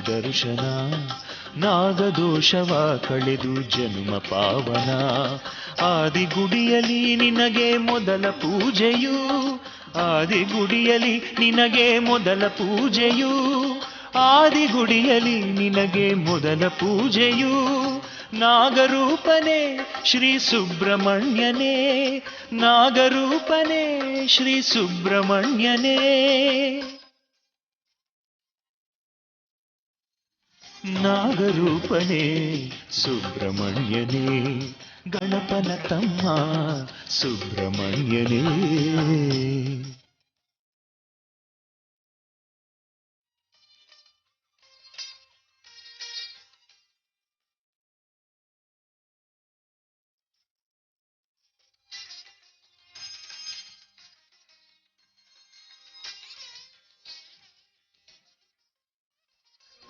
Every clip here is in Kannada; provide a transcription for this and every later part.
ದರ್ಶನ, ನಾಗದೋಷವ ಕಳೆದು ಜನ್ಮ ಪಾವನ. ಆದಿಗುಡಿಯಲಿ ನಿನಗೆ ಮೊದಲ ಪೂಜೆಯು, ಆದಿಗುಡಿಯಲಿ ನಿನಗೆ ಮೊದಲ ಪೂಜೆಯು, ಆದಿಗುಡಿಯಲಿ ನಿನಗೆ ಮೊದಲ ಪೂಜೆಯು. ನಾಗರೂಪನೇ ಶ್ರೀ ಸುಬ್ರಹ್ಮಣ್ಯನೇ, ನಾಗರೂಪನೇ ಶ್ರೀ ಸುಬ್ರಹ್ಮಣ್ಯನೇ. ನಾಗರೂಪನೇ ಸುಬ್ರಹ್ಮಣ್ಯನೇ, ಗಣಪನ ತಮ್ಮ ಸುಬ್ರಹ್ಮಣ್ಯನೇ.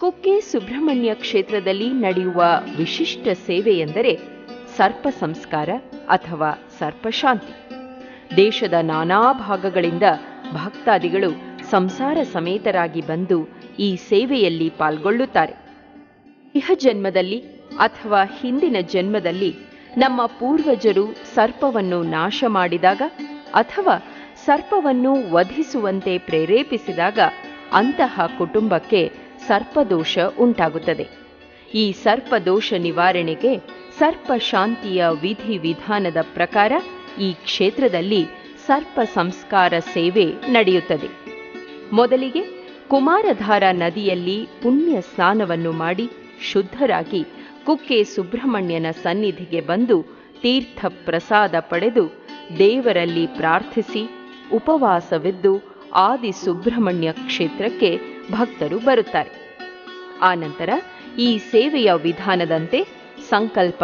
ಕುಕ್ಕೆ ಸುಬ್ರಹ್ಮಣ್ಯ ಕ್ಷೇತ್ರದಲ್ಲಿ ನಡೆಯುವ ವಿಶಿಷ್ಟ ಸೇವೆಯೆಂದರೆ ಸರ್ಪ ಸಂಸ್ಕಾರ ಅಥವಾ ಸರ್ಪಶಾಂತಿ. ದೇಶದ ನಾನಾ ಭಾಗಗಳಿಂದ ಭಕ್ತಾದಿಗಳು ಸಂಸಾರ ಸಮೇತರಾಗಿ ಬಂದು ಈ ಸೇವೆಯಲ್ಲಿ ಪಾಲ್ಗೊಳ್ಳುತ್ತಾರೆ. ಇಹ ಜನ್ಮದಲ್ಲಿ ಅಥವಾ ಹಿಂದಿನ ಜನ್ಮದಲ್ಲಿ ನಮ್ಮ ಪೂರ್ವಜರು ಸರ್ಪವನ್ನು ನಾಶ ಮಾಡಿದಾಗ ಅಥವಾ ಸರ್ಪವನ್ನು ವಧಿಸುವಂತೆ ಪ್ರೇರೇಪಿಸಿದಾಗ ಅಂತಹ ಕುಟುಂಬಕ್ಕೆ ಸರ್ಪದೋಷ ಉಂಟಾಗುತ್ತದೆ. ಈ ಸರ್ಪದೋಷ ನಿವಾರಣೆಗೆ ಸರ್ಪಶಾಂತಿಯ ವಿಧಿವಿಧಾನದ ಪ್ರಕಾರ ಈ ಕ್ಷೇತ್ರದಲ್ಲಿ ಸರ್ಪ ಸಂಸ್ಕಾರ ಸೇವೆ ನಡೆಯುತ್ತದೆ. ಮೊದಲಿಗೆ ಕುಮಾರಧಾರಾ ನದಿಯಲ್ಲಿ ಪುಣ್ಯ ಸ್ನಾನವನ್ನು ಮಾಡಿ ಶುದ್ಧರಾಗಿ ಕುಕ್ಕೆ ಸುಬ್ರಹ್ಮಣ್ಯನ ಸನ್ನಿಧಿಗೆ ಬಂದು ತೀರ್ಥ ಪ್ರಸಾದ ಪಡೆದು ದೇವರಲ್ಲಿ ಪ್ರಾರ್ಥಿಸಿ ಉಪವಾಸವಿದ್ದು ಆದಿ ಸುಬ್ರಹ್ಮಣ್ಯ ಕ್ಷೇತ್ರಕ್ಕೆ ಭಕ್ತರು ಬರುತ್ತಾರೆ. ಆನಂತರ ಈ ಸೇವೆಯ ವಿಧಾನದಂತೆ ಸಂಕಲ್ಪ,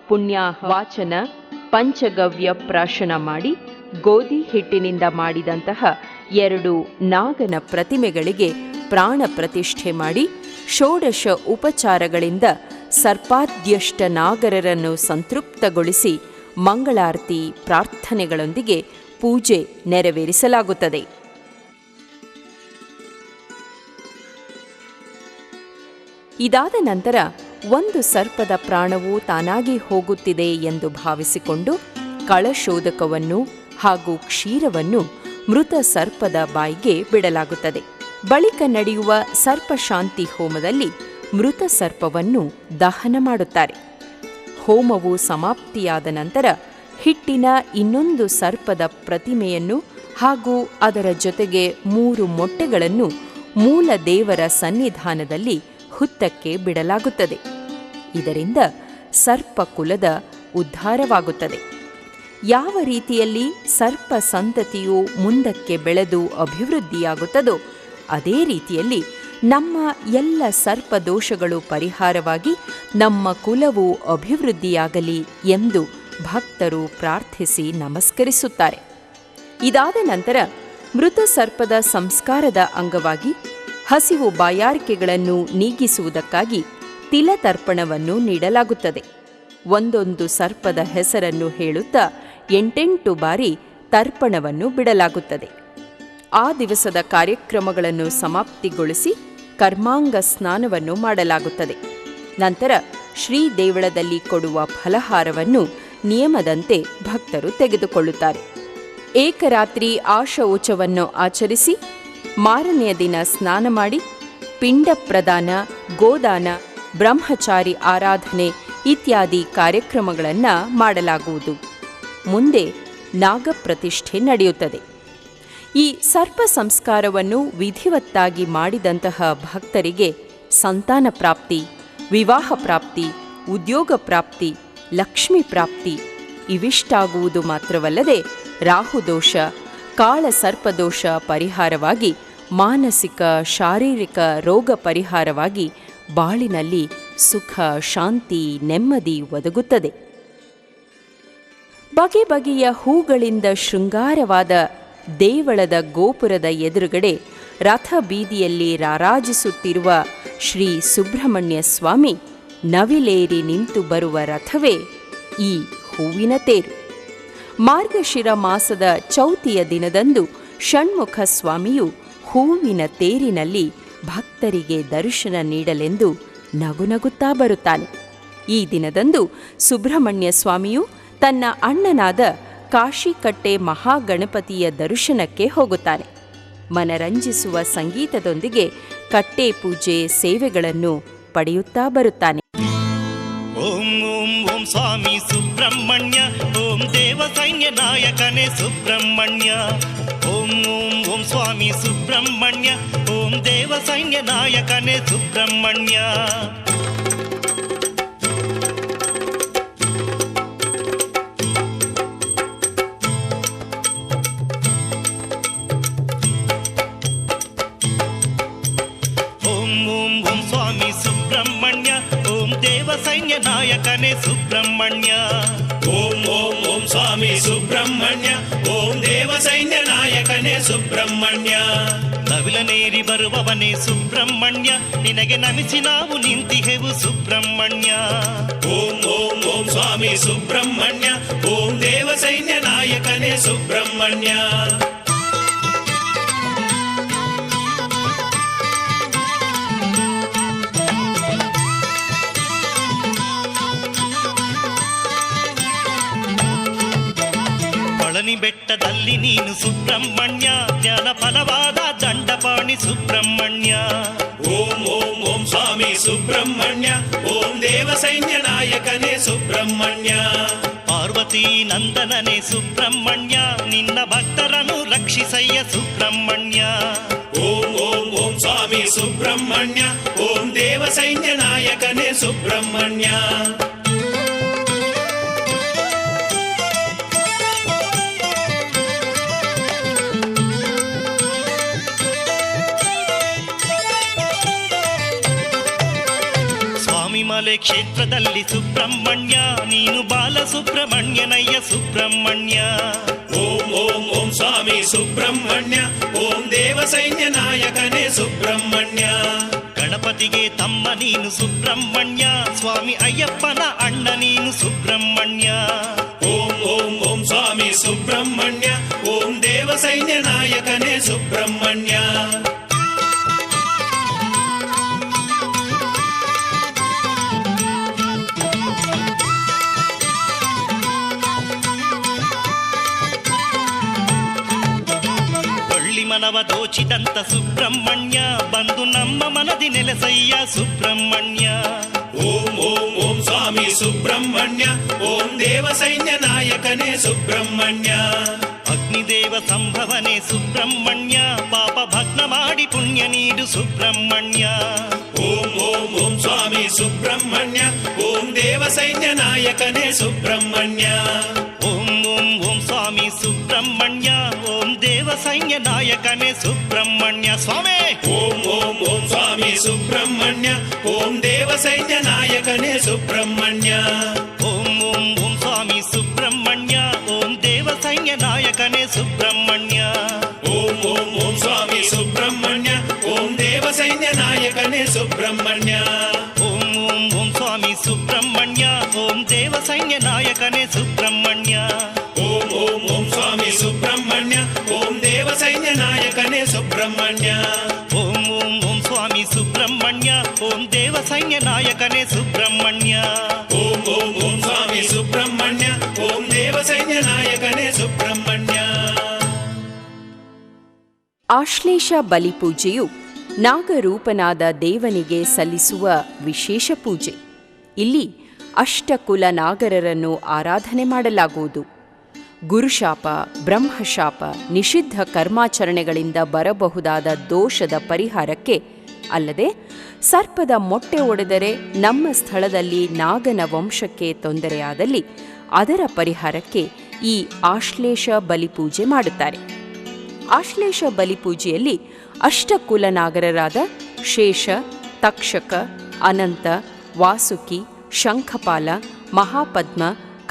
ಪುಣ್ಯವಾಚನ, ಪಂಚಗವ್ಯ ಪ್ರಾಶನ ಮಾಡಿ ಗೋಧಿ ಹಿಟ್ಟಿನಿಂದ ಮಾಡಿದಂತಹ 2 ನಾಗನ ಪ್ರತಿಮೆಗಳಿಗೆ ಪ್ರಾಣ ಪ್ರತಿಷ್ಠೆ ಮಾಡಿ ಷೋಡಶ ಉಪಚಾರಗಳಿಂದ ಸರ್ಪಾದ್ಯಷ್ಟ ನಾಗರರನ್ನು ಸಂತೃಪ್ತಗೊಳಿಸಿ ಮಂಗಳಾರತಿ ಪ್ರಾರ್ಥನೆಗಳೊಂದಿಗೆ ಪೂಜೆ ನೆರವೇರಿಸಲಾಗುತ್ತದೆ. ಇದಾದ ನಂತರ ಒಂದು ಸರ್ಪದ ಪ್ರಾಣವು ತಾನಾಗಿ ಹೋಗುತ್ತಿದೆ ಎಂದು ಭಾವಿಸಿಕೊಂಡು ಕಳಶೋದಕವನ್ನು ಹಾಗೂ ಕ್ಷೀರವನ್ನು ಮೃತ ಸರ್ಪದ ಬಾಯಿಗೆ ಬಿಡಲಾಗುತ್ತದೆ. ಬಳಿಕ ನಡೆಯುವ ಸರ್ಪಶಾಂತಿ ಹೋಮದಲ್ಲಿ ಮೃತ ಸರ್ಪವನ್ನು ದಹನ ಮಾಡುತ್ತಾರೆ. ಹೋಮವು ಸಮಾಪ್ತಿಯಾದ ನಂತರ ಹಿಟ್ಟಿನ ಇನ್ನೊಂದು ಸರ್ಪದ ಪ್ರತಿಮೆಯನ್ನು ಹಾಗೂ ಅದರ ಜೊತೆಗೆ 3 ಮೊಟ್ಟೆಗಳನ್ನು ಮೂಲ ದೇವರ ಸನ್ನಿಧಾನದಲ್ಲಿ ಹುತ್ತಕ್ಕೆ ಬಿಡಲಾಗುತ್ತದೆ. ಇದರಿಂದ ಸರ್ಪ ಕುಲದ ಉದ್ಧಾರವಾಗುತ್ತದೆ. ಯಾವ ರೀತಿಯಲ್ಲಿ ಸರ್ಪ ಸಂತತಿಯು ಮುಂದಕ್ಕೆ ಬೆಳೆದು ಅಭಿವೃದ್ಧಿಯಾಗುತ್ತದೋ ಅದೇ ರೀತಿಯಲ್ಲಿ ನಮ್ಮ ಎಲ್ಲ ಸರ್ಪದೋಷಗಳು ಪರಿಹಾರವಾಗಿ ನಮ್ಮ ಕುಲವು ಅಭಿವೃದ್ಧಿಯಾಗಲಿ ಎಂದು ಭಕ್ತರು ಪ್ರಾರ್ಥಿಸಿ ನಮಸ್ಕರಿಸುತ್ತಾರೆ. ಇದಾದ ನಂತರ ಮೃತ ಸರ್ಪದ ಸಂಸ್ಕಾರದ ಅಂಗವಾಗಿ ಹಸಿವು ಬಾಯಾರಿಕೆಗಳನ್ನು ನೀಗಿಸುವುದಕ್ಕಾಗಿ ತಿಲತರ್ಪಣವನ್ನು ನೀಡಲಾಗುತ್ತದೆ. ಒಂದೊಂದು ಸರ್ಪದ ಹೆಸರನ್ನು ಹೇಳುತ್ತಾ 8 ಬಾರಿ ತರ್ಪಣವನ್ನು ಬಿಡಲಾಗುತ್ತದೆ. ಆ ದಿವಸದ ಕಾರ್ಯಕ್ರಮಗಳನ್ನು ಸಮಾಪ್ತಿಗೊಳಿಸಿ ಕರ್ಮಾಂಗ ಸ್ನಾನವನ್ನು ಮಾಡಲಾಗುತ್ತದೆ. ನಂತರ ಶ್ರೀ ದೇವಳದಲ್ಲಿ ಕೊಡುವ ಫಲಹಾರವನ್ನು ನಿಯಮದಂತೆ ಭಕ್ತರು ತೆಗೆದುಕೊಳ್ಳುತ್ತಾರೆ. ಏಕರಾತ್ರಿ ಆಶೌಚವನ್ನು ಆಚರಿಸಿ ಮಾರನೆಯ ದಿನ ಸ್ನಾನ ಮಾಡಿ ಪಿಂಡ ಪ್ರದಾನ, ಗೋದಾನ, ಬ್ರಹ್ಮಚಾರಿ ಆರಾಧನೆ ಇತ್ಯಾದಿ ಕಾರ್ಯಕ್ರಮಗಳನ್ನು ಮಾಡಲಾಗುವುದು. ಮುಂದೆ ನಾಗಪ್ರತಿಷ್ಠೆ ನಡೆಯುತ್ತದೆ. ಈ ಸರ್ಪ ಸಂಸ್ಕಾರವನ್ನು ವಿಧಿವತ್ತಾಗಿ ಮಾಡಿದಂತಹ ಭಕ್ತರಿಗೆ ಸಂತಾನ ಪ್ರಾಪ್ತಿ, ವಿವಾಹ ಪ್ರಾಪ್ತಿ, ಉದ್ಯೋಗ ಪ್ರಾಪ್ತಿ, ಲಕ್ಷ್ಮಿ ಪ್ರಾಪ್ತಿ ಇವಿಷ್ಟಾಗುವುದು ಮಾತ್ರವಲ್ಲದೆ ರಾಹುದೋಷ, ಕಾಳ ಸರ್ಪದೋಷ ಪರಿಹಾರವಾಗಿ ಮಾನಸಿಕ ಶಾರೀರಿಕ ರೋಗ ಪರಿಹಾರವಾಗಿ ಬಾಳಿನಲ್ಲಿ ಸುಖ, ಶಾಂತಿ, ನೆಮ್ಮದಿ ಒದಗುತ್ತದೆ. ಬಗೆ ಬಗೆಯ ಹೂಗಳಿಂದ ಶೃಂಗಾರವಾದ ದೇವಳದ ಗೋಪುರದ ಎದುರುಗಡೆ ರಥ ಬೀದಿಯಲ್ಲಿ ರಾರಾಜಿಸುತ್ತಿರುವ ಶ್ರೀ ಸುಬ್ರಹ್ಮಣ್ಯ ಸ್ವಾಮಿ ನವಿಲೇರಿ ನಿಂತು ಬರುವ ರಥವೇ ಈ ಹೂವಿನ ತೇರು. ಮಾರ್ಗಶಿರ ಮಾಸದ ಚೌತಿಯ ದಿನದಂದು ಷಣ್ಮುಖ ಸ್ವಾಮಿಯು ಹೂವಿನ ತೇರಿನಲ್ಲಿ ಭಕ್ತರಿಗೆ ದರ್ಶನ ನೀಡಲೆಂದು ನಗುನಗುತ್ತಾ ಬರುತ್ತಾನೆ. ಈ ದಿನದಂದು ಸುಬ್ರಹ್ಮಣ್ಯ ಸ್ವಾಮಿಯು ತನ್ನ ಅಣ್ಣನಾದ ಕಾಶಿಕಟ್ಟೆ ಮಹಾಗಣಪತಿಯ ದರ್ಶನಕ್ಕೆ ಹೋಗುತ್ತಾನೆ. ಮನರಂಜಿಸುವ ಸಂಗೀತದೊಂದಿಗೆ ಕಟ್ಟೆ ಪೂಜೆ ಸೇವೆಗಳನ್ನು ಪಡೆಯುತ್ತಾ ಬರುತ್ತಾನೆ. ಓಂ ಓಂ ಓಂ ಸ್ವಾಮಿ ಸುಬ್ರಹ್ಮಣ್ಯ, ಓಂ ದೇವ ಸೈನ್ಯ ನಾಯಕನೇ ಸುಬ್ರಹ್ಮಣ್ಯ. ಓಂ ಓಂ ಓಂ ಸ್ವಾಮಿ ಸುಬ್ರಹ್ಮಣ್ಯ, ಓಂ ದೇವ ಸೈನ್ಯ ನಾಯಕನೇ ಸುಬ್ರಹ್ಮಣ್ಯ. ಸೈನ್ಯ ನಾಯಕನೇ ಸುಬ್ರಹ್ಮಣ್ಯ. ಓಂ ಓಂ ಓಂ ಸ್ವಾಮಿ ಸುಬ್ರಹ್ಮಣ್ಯ, ಓಂ ದೇವ ಸೈನ್ಯ ನಾಯಕನೇ ಸುಬ್ರಹ್ಮಣ್ಯ. ನವಿಲನೇರಿ ಬರುವವನೇ ಸುಬ್ರಹ್ಮಣ್ಯ, ನಿನಗೆ ನಮಿಸಿ ನಾವು ನಿಂತಿಹೆವು ಸುಬ್ರಹ್ಮಣ್ಯ. ಓಂ ಓಂ ಓಂ ಸ್ವಾಮಿ ಸುಬ್ರಹ್ಮಣ್ಯ, ಓಂ ದೇವ ಸೈನ್ಯ ನಾಯಕನೇ ಸುಬ್ರಹ್ಮಣ್ಯ. ಬೆಟ್ಟದಲ್ಲಿ ನೀನು ಸುಬ್ರಹ್ಮಣ್ಯ, ಜ್ಞಾನ ಫಲವಾದ ದಂಡಪಾಣಿ ಸುಬ್ರಹ್ಮಣ್ಯ. ಓಂ ಓಂ ಓಂ ಸ್ವಾಮಿ ಸುಬ್ರಹ್ಮಣ್ಯ, ಓಂ ದೇವ ಸೈನ್ಯ ನಾಯಕನೇ ಸುಬ್ರಹ್ಮಣ್ಯ. ಪಾರ್ವತಿ ನಂದನನೇ ಸುಬ್ರಹ್ಮಣ್ಯ, ನಿನ್ನ ಭಕ್ತರನ್ನು ರಕ್ಷಿಸಯ್ಯ ಸುಬ್ರಹ್ಮಣ್ಯ. ಓಂ ಓಂ ಓಂ ಸ್ವಾಮಿ ಸುಬ್ರಹ್ಮಣ್ಯ, ಓಂ ದೇವ ಸೈನ್ಯ ನಾಯಕನೇ ಸುಬ್ರಹ್ಮಣ್ಯ. ಮಲೆ ಕ್ಷೇತ್ರದಲ್ಲಿ ಸುಬ್ರಹ್ಮಣ್ಯ, ನೀನು ಬಾಲ ಸುಬ್ರಹ್ಮಣ್ಯನಯ್ಯ ಸುಬ್ರಹ್ಮಣ್ಯ. ಓಂ ಓಂ ಓಂ ಸ್ವಾಮಿ ಸುಬ್ರಹ್ಮಣ್ಯ, ಓಂ ದೇವ ಸೈನ್ಯ ನಾಯಕನೇ ಸುಬ್ರಹ್ಮಣ್ಯ. ಗಣಪತಿಗೆ ತಮ್ಮ ನೀನು ಸುಬ್ರಹ್ಮಣ್ಯ, ಸ್ವಾಮಿ ಅಯ್ಯಪ್ಪನ ಅಣ್ಣ ನೀನು ಸುಬ್ರಹ್ಮಣ್ಯ. ಓಂ ಓಂ ಓಂ ಸ್ವಾಮಿ ಸುಬ್ರಹ್ಮಣ್ಯ, ಓಂ ದೇವ ಸೈನ್ಯ ನಾಯಕನೇ ಸುಬ್ರಹ್ಮಣ್ಯ. ಮನವ ದೋಚಿದಂತ ಸುಬ್ರಹ್ಮಣ್ಯ, ಬಂದು ನಮ್ಮ ಮನದಿ ನೆಲೆಸಯ್ಯ ಸುಬ್ರಹ್ಮಣ್ಯ. ಓಂ ಓಂ ಓಂ ಸ್ವಾಮಿ ಸುಬ್ರಹ್ಮಣ್ಯ, ಓಂ ದೇವ ಸೈನ್ಯ ನಾಯಕನೇ ಸುಬ್ರಹ್ಮಣ್ಯ. ಅಗ್ನಿದೇವ ಸಂಭವನೇ ಸುಬ್ರಹ್ಮಣ್ಯ, ಪಾಪ ಭಗ್ನ ಮಾಡಿ ಪುಣ್ಯ ನೀಡು ಸುಬ್ರಹ್ಮಣ್ಯ. ಓಂ ಓಂ ಓಂ ಸ್ವಾಮಿ ಸುಬ್ರಹ್ಮಣ್ಯ, ಓಂ ದೇವ ಸೈನ್ಯ ನಾಯಕನೇ ಸುಬ್ರಹ್ಮಣ್ಯ. ಓಂ ಓಂ ಓಂ ಸ್ವಾಮಿ ಸುಬ್ರಹ್ಮಣ್ಯ, ಓಂ ದೇವ ಸೈನ್ಯ ನಾಯಕನೇ ಸುಬ್ರಹ್ಮಣ್ಯ. ಸ್ವಾಮಿ ಓಂ ಓಂ ಓಂ ಸ್ವಾಮಿ ಸುಬ್ರಹ್ಮಣ್ಯ, ಓಂ ದೇವ ಸೈನ್ಯ ನಾಯಕನೇ ಸುಬ್ರಹ್ಮಣ್ಯ. ಓಂ ಓಂ ಓಂ ಸ್ವಾಮಿ ಸುಬ್ರಹ್ಮಣ್ಯ, ಓಂ ದೇವ ಸೈನ್ಯ ನಾಯಕನೇ ಸುಬ್ರಹ್ಮಣ್ಯ. ಓಂ ಓಂ ಓಂ ಸ್ವಾಮಿ ಸುಬ್ರಹ್ಮಣ್ಯ, ಓಂ ದೇವ ಸೈನ್ಯ ನಾಯಕನೇ ಸುಬ್ರಹ್ಮಣ್ಯ. ಓಂ ಓಂ ಓಂ ಸ್ವಾಮಿ ಸುಬ್ರಹ್ಮಣ್ಯ, ಓಂ ದೇವ ಸೈನ್ಯ ನಾಯಕನೇ ಸುಬ್ರಹ್ಮಣ್ಯ. ಓಂ ಓಂ ಓಂ ಸ್ವಾಮಿ ಸುಬ್ರಹ್ಮಣ್ಯ, ಓಂ ದೇವ ಸೈನ್ಯ ನಾಯಕನೇ ಸುಬ್ರಹ್ಮಣ್ಯ. ಓಂ ಓಂ ಓಂ ಸ್ವಾಮಿ ಸುಬ್ರಹ್ಮಣ್ಯ, ಓಂ ದೇವ ಸೈನ್ಯ ನಾಯಕನೇ ಸುಬ್ರಹ್ಮಣ್ಯ. ಓಂ ಓಂ ಓಂ ಸ್ವಾಮಿ ಸುಬ್ರಹ್ಮಣ್ಯ, ಓಂ ದೇವ ಸೈನ್ಯ ನಾಯಕನೇ ಸುಬ್ರಹ್ಮಣ್ಯ. ಆಶ್ಲೇಷ ಬಲಿಪೂಜೆಯು ನಾಗರೂಪನಾದ ದೇವನಿಗೆ ಸಲ್ಲಿಸುವ ವಿಶೇಷ ಪೂಜೆ. ಇಲ್ಲಿ ಅಷ್ಟಕುಲ ನಾಗರರನ್ನು ಆರಾಧನೆ ಮಾಡಲಾಗುವುದು. ಗುರುಶಾಪ, ಬ್ರಹ್ಮಶಾಪ, ನಿಷಿದ್ಧ ಕರ್ಮಾಚರಣೆಗಳಿಂದ ಬರಬಹುದಾದ ದೋಷದ ಪರಿಹಾರಕ್ಕೆ ಅಲ್ಲದೆ ಸರ್ಪದ ಮೊಟ್ಟೆ ಒಡೆದರೆ ನಮ್ಮ ಸ್ಥಳದಲ್ಲಿ ನಾಗನ ವಂಶಕ್ಕೆ ತೊಂದರೆಯಾದಲ್ಲಿ ಅದರ ಪರಿಹಾರಕ್ಕೆ ಈ ಆಶ್ಲೇಷ ಬಲಿಪೂಜೆ ಮಾಡುತ್ತಾರೆ. ಆಶ್ಲೇಷ ಬಲಿಪೂಜೆಯಲ್ಲಿ ಅಷ್ಟಕುಲ ನಾಗರರಾದ ಶೇಷ, ತಕ್ಷಕ, ಅನಂತ, ವಾಸುಕಿ, ಶಂಖಪಾಲ, ಮಹಾಪದ್ಮ,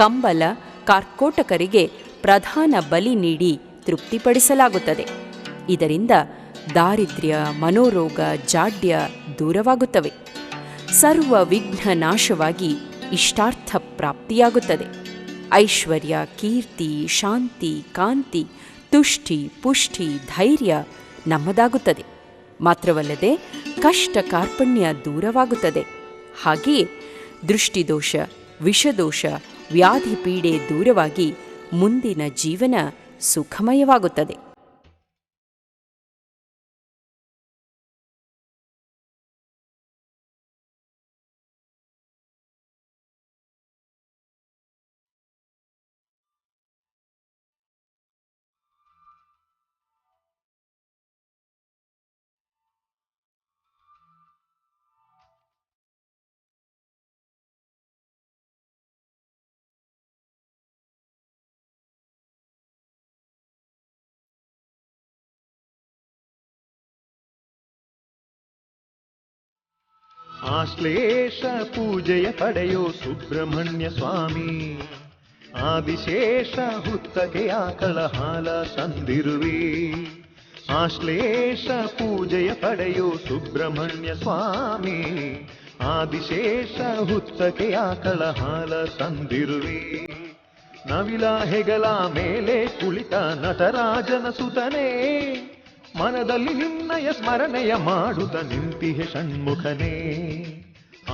ಕಂಬಲ, ಕಾರ್ಕೋಟಕರಿಗೆ ಪ್ರಧಾನ ಬಲಿ ನೀಡಿ ತೃಪ್ತಿಪಡಿಸಲಾಗುತ್ತದೆ. ಇದರಿಂದ ದಾರಿದ್ರ್ಯ, ಮನೋರೋಗ, ಜಾಡ್ಯ ದೂರವಾಗುತ್ತವೆ. ಸರ್ವ ವಿಘ್ನ ನಾಶವಾಗಿ ಇಷ್ಟಾರ್ಥ ಪ್ರಾಪ್ತಿಯಾಗುತ್ತದೆ. ಐಶ್ವರ್ಯ, ಕೀರ್ತಿ, ಶಾಂತಿ, ಕಾಂತಿ, ತುಷ್ಟಿ, ಪುಷ್ಟಿ, ಧೈರ್ಯ ನಮ್ಮದಾಗುತ್ತದೆ. ಮಾತ್ರವಲ್ಲದೆ ಕಷ್ಟ ಕಾರ್ಪಣ್ಯ ದೂರವಾಗುತ್ತದೆ. ಹಾಗೆಯೇ ದೃಷ್ಟಿದೋಷ, ವಿಷದೋಷ, ವ್ಯಾಧಿ ಪೀಡೆ ದೂರವಾಗಿ ಮುಂದಿನ ಜೀವನ ಸುಖಮಯವಾಗುತ್ತದೆ. ಆಶ್ಲೇಷ ಪೂಜೆಯ ಪಡೆಯೋ ಸುಬ್ರಹ್ಮಣ್ಯ ಸ್ವಾಮಿ, ಆದಿಶೇಷ ಹುತ್ತಕ್ಕೆ ಆಕಳ ಹಾಲ ತಂದಿರುವೆ. ಆಶ್ಲೇಷ ಪೂಜೆಯ ಪಡೆಯೋ ಸುಬ್ರಹ್ಮಣ್ಯ ಸ್ವಾಮಿ, ಆದಿಶೇಷ ಹುತ್ತಕ್ಕೆ ಆಕಳ ಹಾಲ ತಂದಿರುವೆ. ನವಿಲ ಹೆಗಲ ಮೇಲೆ ಕುಳಿತ ನಟರಾಜನ ಸುತನೇ, ಮನದಲ್ಲಿ ನಿನ್ನಯ ಸ್ಮರಣೆಯ ಮಾಡುತ್ತ ನಿಂತಿಹೆ ಷಣ್ಮುಖನೇ.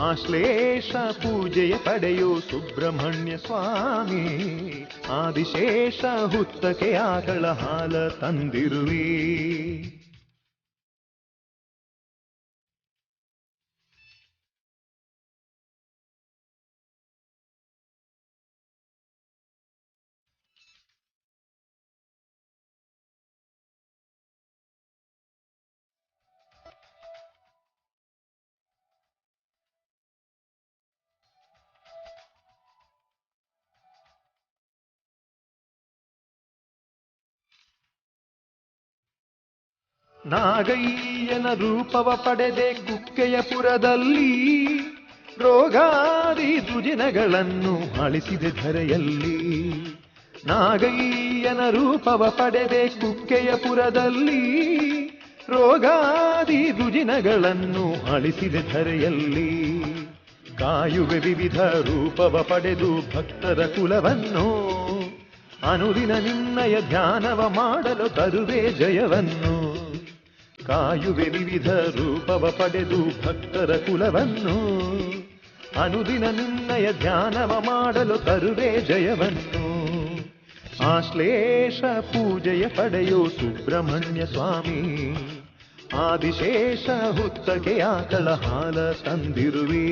ಆಶ್ಲೇಷ ಪೂಜೆಯ ಪಡೆಯೋ ಸುಬ್ರಹ್ಮಣ್ಯ ಸ್ವಾಮಿ, ಆದಿಶೇಷ ಹುತ್ತಕ್ಕೆ ಆಕಳ ಹಾಲ ತಂದಿರುವೆ. ನಾಗಯ್ಯನ ರೂಪವ ಪಡೆದೆ ಕುಕ್ಕೆಯ ಪುರದಲ್ಲಿ, ರೋಗಾದಿ ದುಜಿನಗಳನ್ನು ಅಳಿಸಿದೆ ಧರೆಯಲ್ಲಿ. ನಾಗಯ್ಯನ ರೂಪವ ಪಡೆದೆ ಕುಕ್ಕೆಯ ಪುರದಲ್ಲಿ, ರೋಗಾದಿ ದುಜಿನಗಳನ್ನು ಅಳಿಸಿದೆ ಧರೆಯಲ್ಲಿ. ಕಾಯುವೆ ವಿವಿಧ ರೂಪವ ಪಡೆದು ಭಕ್ತರ ಕುಲವನ್ನು, ಅನುದಿನ ನಿನ್ನಯ ಧ್ಯಾನವ ಮಾಡಲು ತರುವೆ ಜಯವನ್ನು. ಕಾಯುವೆ ವಿವಿಧ ರೂಪವ ಪಡೆದು ಭಕ್ತರ ಕುಲವನ್ನು, ಅನುದಿನ ನಿನ್ನಯ ಧ್ಯಾನವ ಮಾಡಲು ತರುವೆ ಜಯವನ್ನು. ಆಶ್ಲೇಷ ಪೂಜೆಯ ಪಡೆಯೋ ಸುಬ್ರಹ್ಮಣ್ಯ ಸ್ವಾಮಿ, ಆದಿಶೇಷ ಹುತ್ತಕ್ಕೆ ಆಕಳ ಹಾಲ ತಂದಿರುವೆ.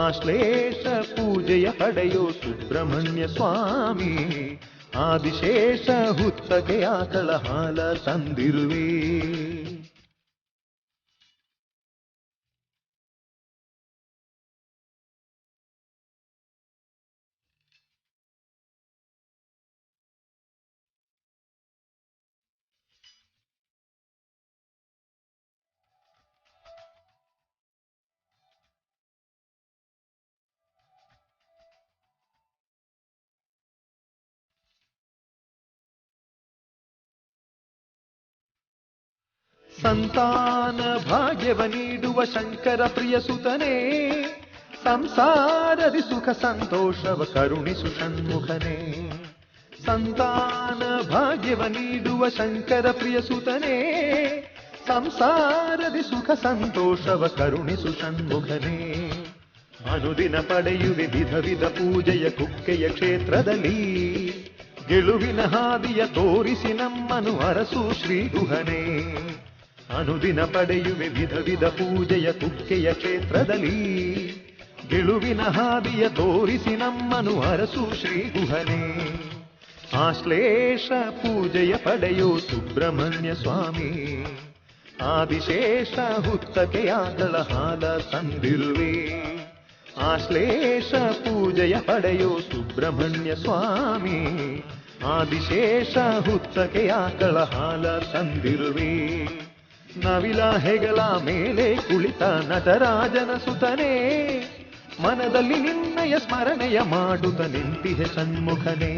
ಆಶ್ಲೇಷ ಪೂಜೆಯ ಪಡೆಯೋ ಸುಬ್ರಹ್ಮಣ್ಯ ಸ್ವಾಮಿ, ಆದಿಶೇಷ ಹುತ್ತಕ್ಕೆ ಆಕಳ ಹಾಲ ತಂದಿರುವೆ. ಸಂತಾನ ಭಾಗ್ಯವ ನೀಡುವ ಶಂಕರ ಪ್ರಿಯ ಸುತನೇ, ಸಂಸಾರದಿ ಸುಖ ಸಂತೋಷವ ಕರುಣಿಸು ಷಣ್ಮುಖನೇ. ಸಂತಾನ ಭಾಗ್ಯವ ನೀಡುವ ಶಂಕರ ಪ್ರಿಯ ಸುತನೇ, ಸಂಸಾರದಿ ಸುಖ ಸಂತೋಷವ ಕರುಣಿಸು ಷಣ್ಮುಖನೇ. ಅನುದಿನ ಪಡೆಯುವೆ ವಿಧ ವಿಧ ಪೂಜೆಯ ಕುಕ್ಕೆಯ ಕ್ಷೇತ್ರದಲ್ಲಿ, ಗೆಲುವಿನ ಹಾದಿಯ ತೋರಿಸಿ ನಮ್ಮನು ಅರಸು ಶ್ರೀ ಗುಹನೇ. ಅನುದಿನ ಪಡೆಯುವೆ ವಿಧ ವಿಧ ಪೂಜೆಯ ಕುಕ್ಕೆಯ ಕ್ಷೇತ್ರದಲ್ಲಿ, ಗೆಲುವಿನ ಹಾದಿಯ ತೋರಿಸಿ ನಮ್ಮನು ಅರಸು ಶ್ರೀ ಗುಹನೇ. ಆಶ್ಲೇಷ ಪೂಜೆಯ ಪಡೆಯೋ ಸುಬ್ರಹ್ಮಣ್ಯ ಸ್ವಾಮಿ, ಆದಿಶೇಷ ಹುತ್ತಕ್ಕೆ ಆಕಳ ಹಾಲ ತಂದಿರುವೆ. ಆಶ್ಲೇಷ ಪೂಜೆಯ ಪಡೆಯೋ ಸುಬ್ರಹ್ಮಣ್ಯ ಸ್ವಾಮಿ, ಆದಿಶೇಷ ಹುತ್ತಕ್ಕೆ ಆಕಳ ಹಾಲ ತಂದಿರುವೆ. ನವಿಲ ಹೆಗಲ ಮೇಲೆ ಕುಳಿತ ನಟರಾಜನ ಸುತನೇ, ಮನದಲ್ಲಿ ನಿನ್ನಯ ಸ್ಮರಣೆಯ ಮಾಡುತ್ತ ನಿಂತಿಹೆ ಷಣ್ಮುಖನೇ.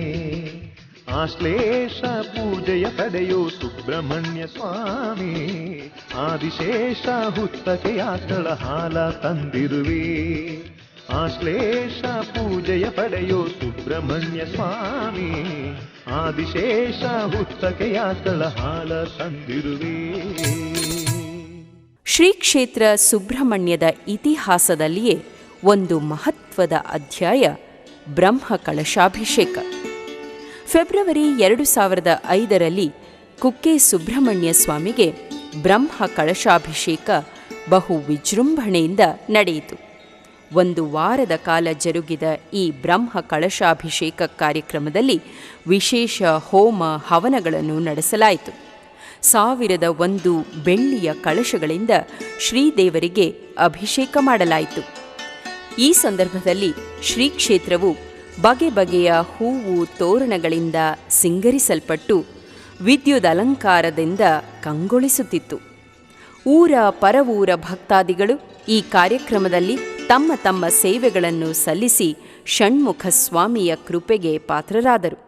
ಆಶ್ಲೇಷ ಪೂಜೆಯ ಪಡೆಯೋ ಸುಬ್ರಹ್ಮಣ್ಯ ಸ್ವಾಮಿ, ಆದಿಶೇಷ ಹುತ್ತಕ್ಕೆ ಆಕಳ ಹಾಲ ತಂದಿರುವೆ. ಆಶ್ಲೇಷ ಪೂಜೆಯ ಪಡೆಯೋ ಸುಬ್ರಹ್ಮಣ್ಯ ಸ್ವಾಮಿ, ಆದಿಶೇಷ ಹುತ್ತಕ್ಕೆ ಆಕಳ ಹಾಲ ತಂದಿರುವೆ. ಶ್ರೀ ಕ್ಷೇತ್ರ ಸುಬ್ರಹ್ಮಣ್ಯದ ಇತಿಹಾಸದಲ್ಲಿಯೇ ಒಂದು ಮಹತ್ವದ ಅಧ್ಯಾಯ ಬ್ರಹ್ಮ ಕಳಶಾಭಿಷೇಕ. ಫೆಬ್ರವರಿ 2005ರಲ್ಲಿ ಕುಕ್ಕೆ ಸುಬ್ರಹ್ಮಣ್ಯ ಸ್ವಾಮಿಗೆ ಬ್ರಹ್ಮ ಕಳಶಾಭಿಷೇಕ ಬಹು ವಿಜೃಂಭಣೆಯಿಂದ ನಡೆಯಿತು. ಒಂದು ವಾರದ ಕಾಲ ಜರುಗಿದ ಈ ಬ್ರಹ್ಮ ಕಳಶಾಭಿಷೇಕ ಕಾರ್ಯಕ್ರಮದಲ್ಲಿ ವಿಶೇಷ ಹೋಮ ಹವನಗಳನ್ನು ನಡೆಸಲಾಯಿತು. 1001 ಬೆಳ್ಳಿಯ ಕಳಶಗಳಿಂದ ಶ್ರೀದೇವರಿಗೆ ಅಭಿಷೇಕ ಮಾಡಲಾಯಿತು. ಈ ಸಂದರ್ಭದಲ್ಲಿ ಶ್ರೀ ಕ್ಷೇತ್ರವು ಬಗೆ ಬಗೆಯ ಹೂವು ತೋರಣಗಳಿಂದ ಸಿಂಗರಿಸಲ್ಪಟ್ಟು ವಿದ್ಯುತ್ ಅಲಂಕಾರದಿಂದ ಕಂಗೊಳಿಸುತ್ತಿತ್ತು. ಊರ ಪರವೂರ ಭಕ್ತಾದಿಗಳು ಈ ಕಾರ್ಯಕ್ರಮದಲ್ಲಿ ತಮ್ಮ ತಮ್ಮ ಸೇವೆಗಳನ್ನು ಸಲ್ಲಿಸಿ ಷಣ್ಮುಖ ಸ್ವಾಮಿಯ ಕೃಪೆಗೆ ಪಾತ್ರರಾದರು.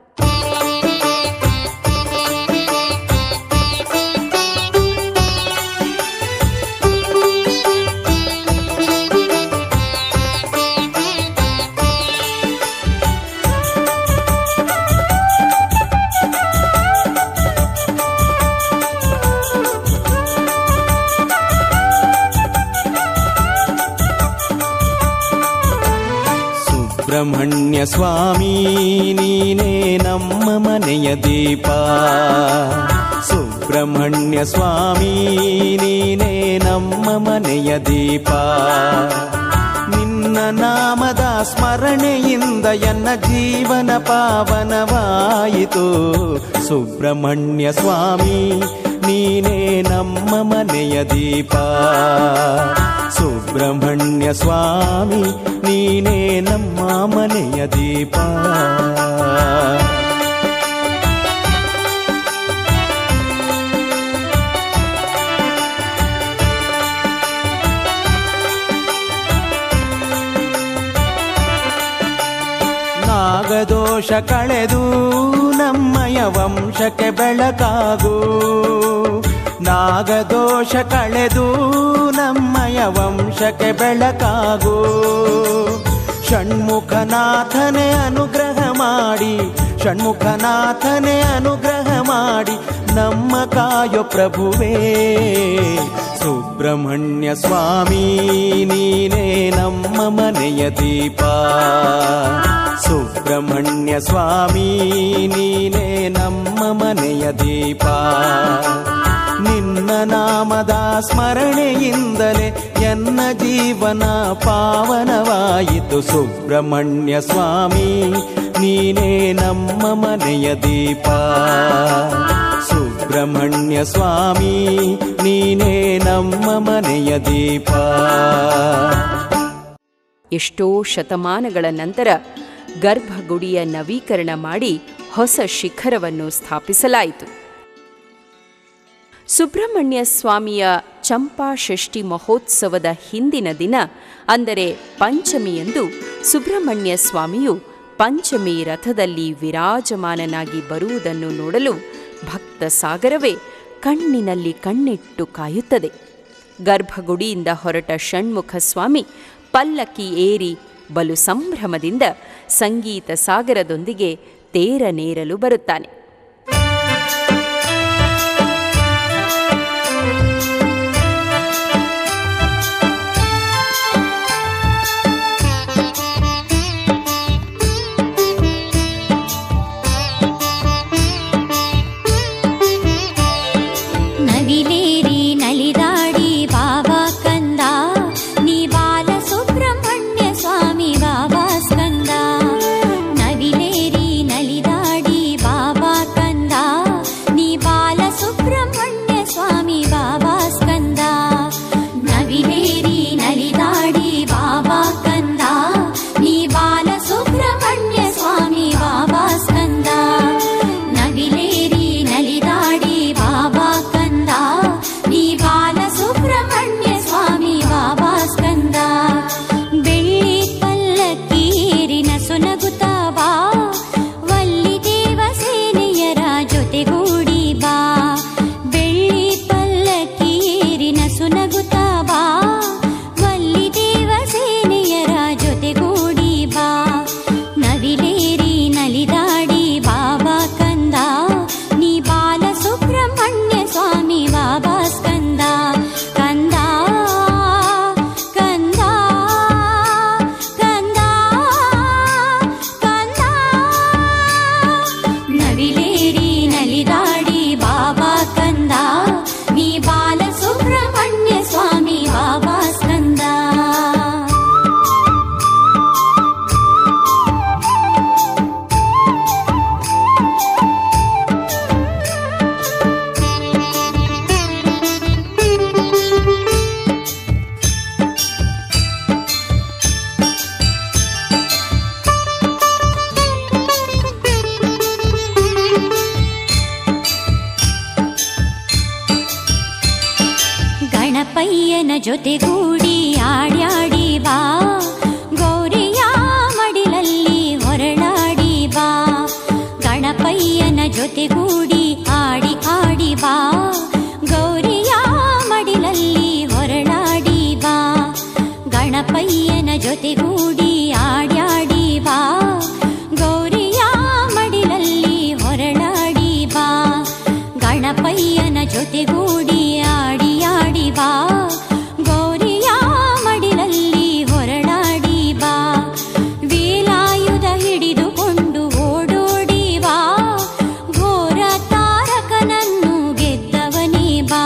ಸುಬ್ರಹ್ಮಣ್ಯ ಸ್ವಾಮಿ ನೀನೇ ನಮ್ಮ ಮನೆಯ ದೀಪ, ಸುಬ್ರಹ್ಮಣ್ಯ ಸ್ವಾಮಿ ನೀನೇ ನಮ್ಮ ಮನೆಯ ದೀಪ. ನಿನ್ನ ನಾಮದ ಸ್ಮರಣೆಯಿಂದ ಎನ್ನ ಜೀವನ ಪಾವನವಾಯಿತು. ಸುಬ್ರಹ್ಮಣ್ಯ ಸ್ವಾಮಿ ನೀನೇ ನಮ್ಮ ಮನೆಯ ದೀಪ, ಸುಬ್ರಹ್ಮಣ್ಯ ಸ್ವಾಮಿ ನೀನೇ ನಮ್ಮ ಮನೆಯ ದೀಪ. ನಾಗದೋಷ ಕಳೆದು ನಮ್ಮಯ ವಂಶಕ್ಕೆ ಬೆಳಕಾಗು, ನಾಗದೋಷ ಕಳೆದು ನಮ್ಮಯ ವಂಶಕ್ಕೆ ಬೆಳಕಾಗು. ಷಣ್ಮುಖನಾಥನೇ ಅನುಗ್ರಹ ಮಾಡಿ, ಷಣ್ಮುಖನಾಥನೇ ಅನುಗ್ರಹ ಮಾಡಿ ನಮ್ಮ ಕಾಯೋ ಪ್ರಭುವೇ. ಸುಬ್ರಹ್ಮಣ್ಯ ಸ್ವಾಮಿ ನೀನೇ ನಮ್ಮ ಮನೆಯ ದೀಪ, ಸುಬ್ರಹ್ಮಣ್ಯ ಸ್ವಾಮಿ ನೀನೇ ನಮ್ಮ ಮನೆಯ ದೀಪ. ನಿನ್ನ ನಾಮದ ಸ್ಮರಣೆಯಿಂದಲೇ ಎನ್ನ ಜೀವನ ಪಾವನವಾಯಿತು. ಸುಬ್ರಹ್ಮಣ್ಯ ಸ್ವಾಮಿ ನೀನೇ ನಮ್ಮ ಮನೆಯ ದೀಪ, ಸುಬ್ರಹ್ಮಣ್ಯ ಸ್ವಾಮಿ ನೀನೇ ನಮ್ಮ ಮನೆಯ ದೀಪ. ಎಷ್ಟೋ ಶತಮಾನಗಳ ನಂತರ ಗರ್ಭಗುಡಿಯ ನವೀಕರಣ ಮಾಡಿ ಹೊಸ ಶಿಖರವನ್ನು ಸ್ಥಾಪಿಸಲಾಯಿತು. ಸುಬ್ರಹ್ಮಣ್ಯ ಸ್ವಾಮಿಯ ಚಂಪಾ ಷಷ್ಠಿ ಮಹೋತ್ಸವದ ಹಿಂದಿನ ದಿನ ಅಂದರೆ ಪಂಚಮಿಯಂದು ಸುಬ್ರಹ್ಮಣ್ಯ ಸ್ವಾಮಿಯು ಪಂಚಮಿ ರಥದಲ್ಲಿ ವಿರಾಜಮಾನನಾಗಿ ಬರುವುದನ್ನು ನೋಡಲು ಭಕ್ತ ಸಾಗರವೇ ಕಣ್ಣಿನಲ್ಲಿ ಕಣ್ಣಿಟ್ಟು ಕಾಯುತ್ತದೆ. ಗರ್ಭಗುಡಿಯಿಂದ ಹೊರಟ ಷಣ್ಮುಖ ಸ್ವಾಮಿ ಪಲ್ಲಕ್ಕಿ ಏರಿ ಬಲು ಸಂಭ್ರಮದಿಂದ ಸಂಗೀತ ಸಾಗರದೊಂದಿಗೆ ತೇರನೇರಲು ಬರುತ್ತಾನೆ. ಬಾಬಾ ಜೊತೆಗೂಡಿ ಆಡ್ಯಾಡಿ ಬಾ, ಗೌರಿಯ ಮಡಿಲಲ್ಲಿ ಹೊರಳಾಡಿ ಬಾ. ಗಣಪಯ್ಯನ ಜೊತೆಗೂಡಿ ಆಡಿ ಆಡಿ ಬಾ, ಗೌರಿಯ ಮಡಿಲಲ್ಲಿ ಹೊರಳಾಡಿ ಬಾ. ಗಣಪಯ್ಯನ ಜೊತೆಗೂಡಿ ಆಡ್ಯಾಡಿ ಬಾ, ಗೌರಿಯ ಮಡಿಲಲ್ಲಿ ಹೊರಳಾಡಿ ಬಾ. ಗಣಪಯ್ಯನ ಜೊತೆಗೂಡಿ ಆಡಿ ಆಡಿ ಬಾ, ಗೌರಿಯ ಮಡಿಲಲ್ಲಿ ಹೊರಳಾಡಿ ಬಾ. ವೇಲಾಯುಧ ಹಿಡಿದುಕೊಂಡು ಓಡೋಡಿ ಬಾ, ಘೋರ ತಾರಕನನ್ನು ಗೆದ್ದವನೇ ಬಾ.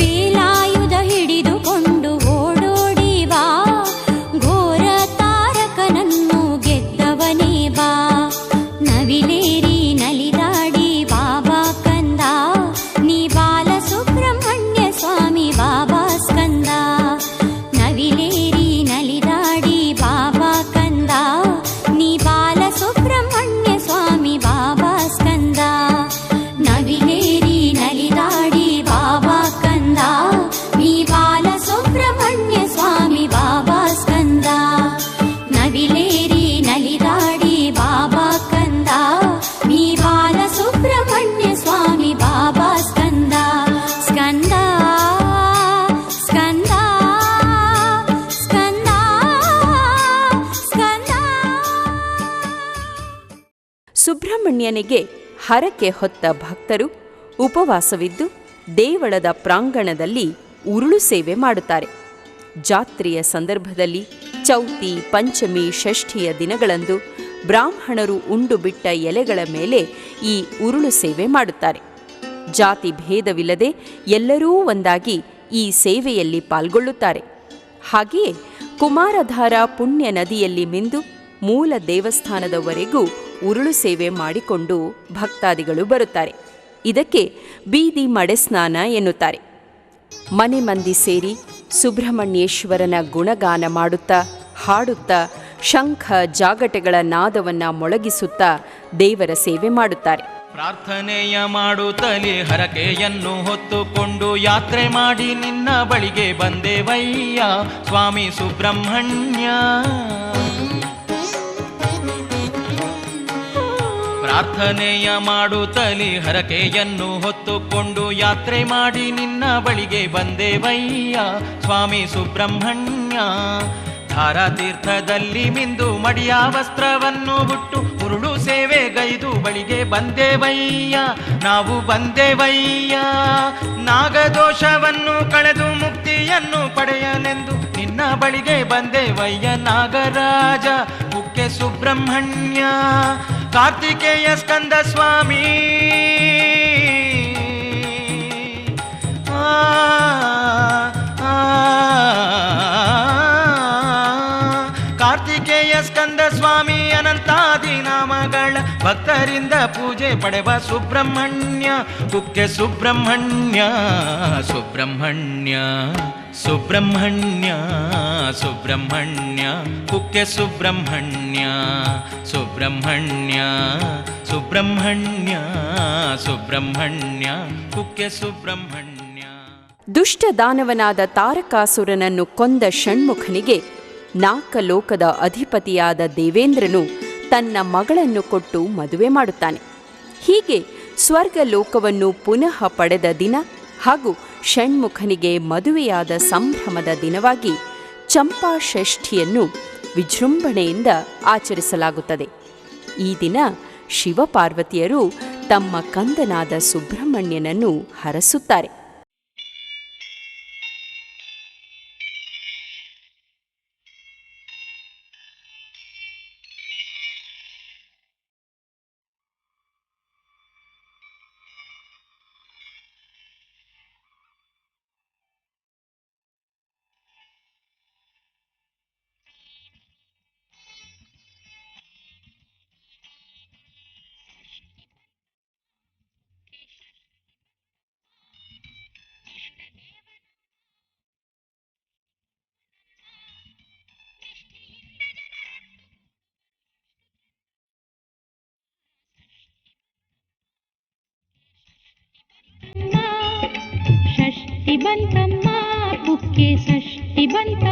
ವೇಲಾಯುಧ ಹಿಡಿದುಕೊಂಡು ಓಡೋಡಿ ಬಾ, ಘೋರ ತಾರಕನನ್ನು ಗೆದ್ದವನೇ ಬಾ. ನವಿಲೇರಿ ನಲಿದಾಡಿ ಬಾಬಾ ಕಂದ, ನೀ ಬಾಲ ಸುಬ್ರಹ್ಮಣ್ಯ ಸ್ವಾಮಿ ಬಾಬಾ ಸ್ಕಂದ. ನವಿಲೇರಿ ನಲಿದಾಡಿ ಬಾಬಾ ಕಂದ, ನೀ ಬಾಲ ಸುಬ್ರಹ್ಮಣ್ಯ ಸ್ವಾಮಿ ಬಾಬಾ ಸ್ಕಂದ. ನವಿಲೇರಿ ನಲಿದಾಡಿ ಬಾಬಾ ಕಂದ, ನೀ ಬಾಲ ಸುಬ್ರಹ್ಮಣ್ಯ ಸ್ವಾಮಿ ಬಾಬಾ ಸ್ಕಂದ. ನವಿಲೇರಿ ನಲಿದಾಡಿ ಬಾಬಾ ಕಂದ, ನೀ ಬಾಲ ಸುಬ್ರಹ್ಮಣ್ಯ ಸ್ವಾಮಿ ಬಾಬಾ ಸ್ಕಂದ. ಸ್ಕಂದ ಸ್ಕಂದ ಸ್ಕಂದ ಸ್ಕಂದ. ಸುಬ್ರಹ್ಮಣ್ಯನಿಗೆ ಹರಕೆ ಹೊತ್ತ ಭಕ್ತರು ಉಪವಾಸವಿದ್ದು ದೇವಳದ ಪ್ರಾಂಗಣದಲ್ಲಿ ಉರುಳು ಸೇವೆ ಮಾಡುತ್ತಾರೆ. ಜಾತ್ರೆಯ ಸಂದರ್ಭದಲ್ಲಿ ಚೌತಿ, ಪಂಚಮಿ, ಷಷ್ಠಿಯ ದಿನಗಳಂದು ಬ್ರಾಹ್ಮಣರು ಉಂಡು ಬಿಟ್ಟ ಎಲೆಗಳ ಮೇಲೆ ಈ ಉರುಳು ಸೇವೆ ಮಾಡುತ್ತಾರೆ. ಜಾತಿ ಭೇದವಿಲ್ಲದೆ ಎಲ್ಲರೂ ಒಂದಾಗಿ ಈ ಸೇವೆಯಲ್ಲಿ ಪಾಲ್ಗೊಳ್ಳುತ್ತಾರೆ. ಹಾಗೆಯೇ ಕುಮಾರಧಾರ ಪುಣ್ಯ ನದಿಯಲ್ಲಿ ಮಿಂದು ಮೂಲ ದೇವಸ್ಥಾನದವರೆಗೂ ಉರುಳು ಸೇವೆ ಮಾಡಿಕೊಂಡು ಭಕ್ತಾದಿಗಳು ಬರುತ್ತಾರೆ. ಇದಕ್ಕೆ ಬೀದಿ ಮಡೆಸ್ನಾನ ಎನ್ನುತ್ತಾರೆ. ಮನೆ ಮಂದಿ ಸೇರಿ ಸುಬ್ರಹ್ಮಣ್ಯೇಶ್ವರನ ಗುಣಗಾನ ಮಾಡುತ್ತಾ, ಹಾಡುತ್ತಾ, ಶಂಖ ಜಾಗಟೆಗಳ ನಾದವನ್ನು ಮೊಳಗಿಸುತ್ತಾ ದೇವರ ಸೇವೆ ಮಾಡುತ್ತಾರೆ. ಪ್ರಾರ್ಥನೆಯ ಮಾಡುತ್ತಲೇ ಹರಕೆಯನ್ನು ಹೊತ್ತುಕೊಂಡು ಯಾತ್ರೆ ಮಾಡಿ ನಿನ್ನ ಬಳಿಗೆ ಬಂದೆವಯ್ಯ ಸ್ವಾಮಿ ಸುಬ್ರಹ್ಮಣ್ಯ. ಪ್ರಾರ್ಥನೆಯ ಮಾಡುತ್ತಲೇ ಹರಕೆಯನ್ನು ಹೊತ್ತುಕೊಂಡು ಯಾತ್ರೆ ಮಾಡಿ ನಿನ್ನ ಬಳಿಗೆ ಬಂದೆವಯ್ಯ ಸ್ವಾಮಿ ಸುಬ್ರಹ್ಮಣ್ಯ. ಧಾರಾತೀರ್ಥದಲ್ಲಿ ಮಿಂದು ಮಡಿಯ ವಸ್ತ್ರವನ್ನು ಬಿಟ್ಟು ಉರುಳು ಸೇವೆಗೈದು ಬಳಿಗೆ ಬಂದೆವಯ್ಯ ನಾವು ಬಂದೆವಯ್ಯ. ನಾಗದೋಷವನ್ನು ಕಳೆದು ಮುಕ್ತಿಯನ್ನು ಪಡೆಯಲೆಂದು ನಿನ್ನ ಬಳಿಗೆ ಬಂದೆವಯ್ಯ ನಾಗರಾಜ ಮುಖ್ಯ ಸುಬ್ರಹ್ಮಣ್ಯ. ಕಾರ್ತಿಕೇಯ ಸ್ಕಂದ ಸ್ವಾಮಿ ಕಾರ್ತಿಕೇಯ ಸ್ಕಂದ ಸ್ವಾಮಿ ಅನಂತಾದಿ ನಾಮಗಳ ಭಕ್ತರಿಂದ ಪೂಜೆ ಪಡೆವ ಸುಬ್ರಹ್ಮಣ್ಯ ಕುಕ್ಕೆ ಸುಬ್ರಹ್ಮಣ್ಯ. ಸುಬ್ರಹ್ಮಣ್ಯ ಸುಬ್ರಹ್ಮಣ್ಯ ಸುಬ್ರಹ್ಮಣ್ಯ ಕುಕ್ಕೆ ಸುಬ್ರಹ್ಮಣ್ಯ. ಸುಬ್ರಹ್ಮಣ್ಯ ಸುಬ್ರಹ್ಮಣ್ಯ ಸುಬ್ರಹ್ಮಣ್ಯ ಕುಕ್ಕೆ ಸುಬ್ರಹ್ಮಣ್ಯ. ದುಷ್ಟ ದಾನವನಾದ ತಾರಕಾಸುರನನ್ನು ಕೊಂದ ಷಣ್ಮುಖನಿಗೆ ನಾಲ್ಕಲೋಕದ ಅಧಿಪತಿಯಾದ ದೇವೇಂದ್ರನು ತನ್ನ ಮಗಳನ್ನು ಕೊಟ್ಟು ಮದುವೆ ಮಾಡುತ್ತಾನೆ. ಹೀಗೆ ಸ್ವರ್ಗಲೋಕವನ್ನು ಪುನಃ ಪಡೆದ ದಿನ ಹಾಗೂ ಷಣ್ಮುಖನಿಗೆ ಮದುವೆಯಾದ ಸಂಭ್ರಮದ ದಿನವಾಗಿ ಚಂಪಾ ಷಷ್ಠಿಯನ್ನು ವಿಜೃಂಭಣೆಯಿಂದ ಆಚರಿಸಲಾಗುತ್ತದೆ. ಈ ದಿನ ಶಿವಪಾರ್ವತಿಯರು ತಮ್ಮ ಕಂದನಾದ ಸುಬ್ರಹ್ಮಣ್ಯನನ್ನು ಹರಸುತ್ತಾರೆ. ಷಷ್ಠಿ ಬಂತಮ್ಮ ಕುಕ್ಕೆ ಷಷ್ಠಿ ಬಂತ